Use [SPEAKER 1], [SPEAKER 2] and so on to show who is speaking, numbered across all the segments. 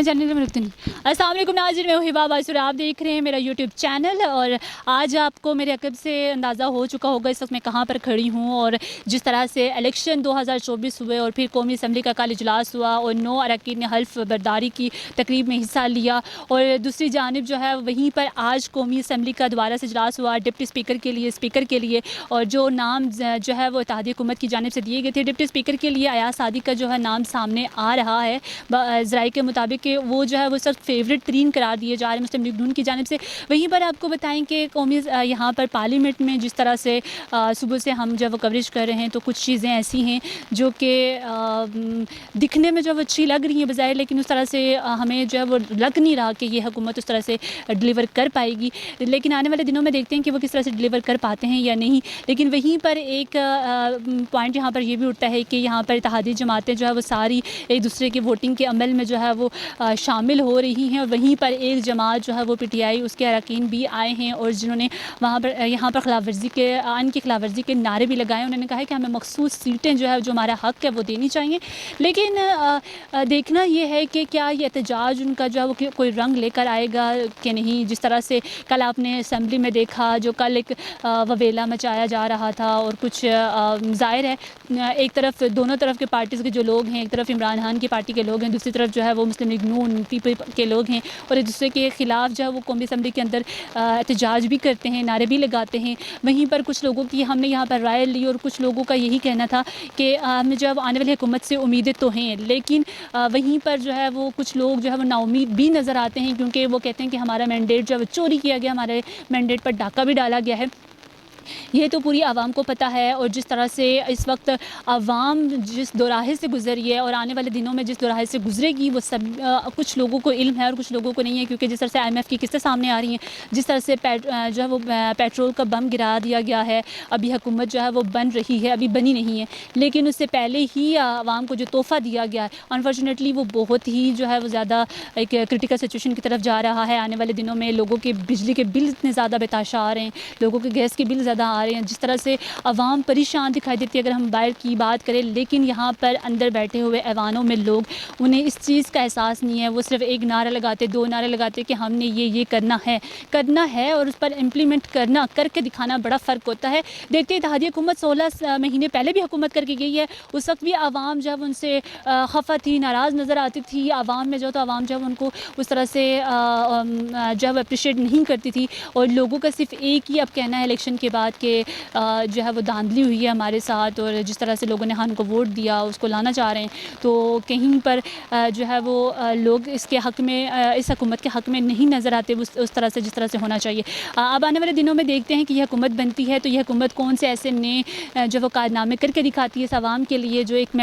[SPEAKER 1] السلام علیکم ناظرین، میں ہبا باسر، آپ دیکھ رہے ہیں میرا یوٹیوب چینل. اور آج آپ کو میرے عقب سے اندازہ ہو چکا ہوگا اس وقت میں کہاں پر کھڑی ہوں، اور جس طرح سے الیکشن 2024 ہوئے اور پھر قومی اسمبلی کا کل اجلاس ہوا اور 9 اراکین نے حلف برداری کی تقریب میں حصہ لیا، اور دوسری جانب جو ہے وہیں پر آج قومی اسمبلی کا دوبارہ سے اجلاس ہوا ڈپٹی اسپیکر کے لیے. اور جو نام جو ہے وہ اتحادیہ حکومت کی جانب سے دیے گئے تھے ڈپٹی اسپیکر کے لیے، ایاز صادق کا جو ہے نام سامنے آ رہا ہے. ذرائع کے مطابق کہ وہ جو ہے وہ سب فیوریٹ ترین قرار دیے جا رہے ہیں مسلم لیگ نون کی جانب سے. وہیں پر آپ کو بتائیں کہ قومی یہاں پر پارلیمنٹ میں جس طرح سے صبح سے ہم جب وہ کوریج کر رہے ہیں تو کچھ چیزیں ایسی ہیں جو کہ دکھنے میں جو وہ اچھی لگ رہی ہیں بظاہر، لیکن اس طرح سے ہمیں جو ہے وہ لگ نہیں رہا کہ یہ حکومت اس طرح سے ڈلیور کر پائے گی. لیکن آنے والے دنوں میں دیکھتے ہیں کہ وہ کس طرح سے ڈلیور کر پاتے ہیں یا نہیں. لیکن وہیں پر ایک پوائنٹ یہاں پر یہ بھی اٹھتا ہے کہ یہاں پر اتحادی جماعتیں جو ہے وہ ساری ایک دوسرے کے ووٹنگ کے عمل میں جو ہے وہ شامل ہو رہی ہیں، اور وہیں پر ایک جماعت جو ہے وہ پی ٹی آئی اس کے اراکین بھی آئے ہیں اور جنہوں نے وہاں پر یہاں پر خلاف ورزی کے آئین کی خلاف ورزی کے نعرے بھی لگائے. انہوں نے کہا ہے کہ ہمیں مخصوص سیٹیں جو ہے جو ہمارا حق ہے وہ دینی چاہیے. لیکن دیکھنا یہ ہے کہ کیا یہ احتجاج ان کا جو ہے وہ کوئی رنگ لے کر آئے گا کہ نہیں. جس طرح سے کل آپ نے اسمبلی میں دیکھا جو کل ایک وویلا مچایا جا رہا تھا، اور کچھ ظاہر ہے ایک طرف دونوں طرف کے پارٹیز کے جو لوگ ہیں، ایک طرف عمران خان کی پارٹی کے لوگ ہیں، دوسری طرف جو ہے وہ مسلم لیگ نون پیپل کے لوگ ہیں، اور ایک دوسرے کے خلاف جو ہے وہ قومی اسمبلی کے اندر احتجاج بھی کرتے ہیں، نعرے بھی لگاتے ہیں. وہیں پر کچھ لوگوں کی ہم نے یہاں پر رائے لی اور کچھ لوگوں کا یہی کہنا تھا کہ ہمیں جو ہے وہ آنے والی حکومت سے امیدیں تو ہیں، لیکن وہیں پر جو ہے وہ کچھ لوگ جو ہے وہ نا امید بھی نظر آتے ہیں، کیونکہ وہ کہتے ہیں کہ ہمارا مینڈیٹ جو ہے وہ چوری کیا گیا، ہمارے مینڈیٹ پر ڈاکہ بھی ڈالا گیا ہے. یہ تو پوری عوام کو پتہ ہے، اور جس طرح سے اس وقت عوام جس دوراہے سے گزر رہی ہے اور آنے والے دنوں میں جس دوراہے سے گزرے گی وہ سب کچھ لوگوں کو علم ہے اور کچھ لوگوں کو نہیں ہے. کیونکہ جس طرح سے آئی ایم ایف کی قسطیں سامنے آ رہی ہیں، جس طرح سے جو ہے وہ پیٹرول کا بم گرا دیا گیا ہے، ابھی حکومت جو ہے وہ بن رہی ہے، ابھی بنی نہیں ہے، لیکن اس سے پہلے ہی عوام کو جو تحفہ دیا گیا ہے انفارچونیٹلی وہ بہت ہی جو ہے وہ زیادہ ایک کرٹیکل سچویشن کی طرف جا رہا ہے. آنے والے دنوں میں لوگوں کے بجلی کے بل اتنے زیادہ بتاشا آ رہے ہیں، لوگوں کے گیس کے بل زیادہ آ رہے ہیں، جس طرح سے عوام پریشان دکھائی دیتی ہے اگر ہم باہر کی بات کریں. لیکن یہاں پر اندر بیٹھے ہوئے ایوانوں میں لوگ، انہیں اس چیز کا احساس نہیں ہے. وہ صرف ایک نعرہ لگاتے، دو نعرے لگاتے کہ ہم نے یہ کرنا ہے اور اس پر امپلیمنٹ کر کے دکھانا بڑا فرق ہوتا ہے. دیکھتے اتحادیہ حکومت 16 مہینے پہلے بھی حکومت کر کے گئی ہے، اس وقت بھی عوام جب ان سے خفا تھی، ناراض نظر آتی تھی. عوام میں جو تو عوام جب ان کو اس طرح سے جب اپریشیٹ نہیں کرتی تھی، اور لوگوں کا صرف ایک ہی اب کہنا ہے الیکشن کے بعد کہ جو ہے وہ دھاندلی ہوئی ہے ہمارے ساتھ، اور جس طرح سے لوگوں نے خان کو ووٹ دیا اس کو لانا چاہ رہے ہیں. تو کہیں پر جو ہے وہ لوگ اس کے حق میں، اس حکومت کے حق میں نہیں نظر آتے اس طرح سے جس طرح سے ہونا چاہیے. اب آنے والے دنوں میں دیکھتے ہیں کہ یہ حکومت بنتی ہے تو یہ حکومت کون سے ایسے نئے جو وہ کارنامے کر کے دکھاتی ہے اس عوام کے لیے، جو ایک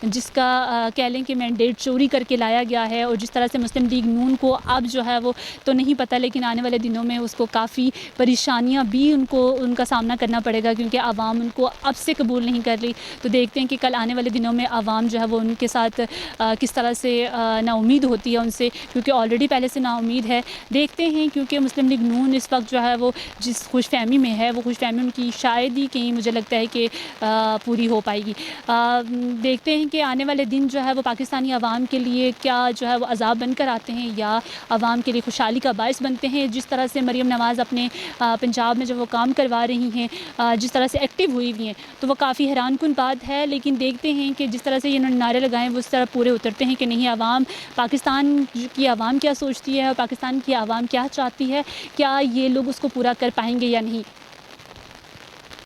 [SPEAKER 1] جس کا کہہ لیں کہ مینڈیٹ چوری کر کے لایا گیا ہے. اور جس طرح سے مسلم لیگ نون کو اب جو ہے وہ تو نہیں پتہ، لیکن آنے والے دنوں میں اس کو کافی پریشانیاں بھی ان کا سامنا کرنا پڑے گا، کیونکہ عوام ان کو اب سے قبول نہیں کر رہی. تو دیکھتے ہیں کہ کل آنے والے دنوں میں عوام جو ہے وہ ان کے ساتھ کس طرح سے نا امید ہوتی ہے ان سے، کیونکہ آلریڈی پہلے سے نا امید ہے. دیکھتے ہیں کیونکہ مسلم لیگ نون اس وقت جو ہے وہ جس خوش فہمی میں ہے، وہ خوش فہمی ان کی شاید ہی کہیں مجھے لگتا ہے کہ پوری ہو پائے گی. دیکھتے ہیں کہ آنے والے دن جو ہے وہ پاکستانی عوام کے لیے کیا جو ہے وہ عذاب بن کر آتے ہیں یا عوام کے لیے خوشحالی کا باعث بنتے ہیں. جس طرح سے مریم نواز اپنے پنجاب میں جو وہ کام کروا رہی ہیں، جس طرح سے ایکٹیو ہوئی ہوئی ہیں، تو وہ کافی حیران کن بات ہے. لیکن دیکھتے ہیں کہ جس طرح سے انہوں نے نعرے لگائے وہ اس طرح پورے اترتے ہیں کہ نہیں. عوام، پاکستان کی عوام کیا سوچتی ہے اور پاکستان کی عوام کیا چاہتی ہے، کیا یہ لوگ اس کو پورا کر پائیں گے یا نہیں.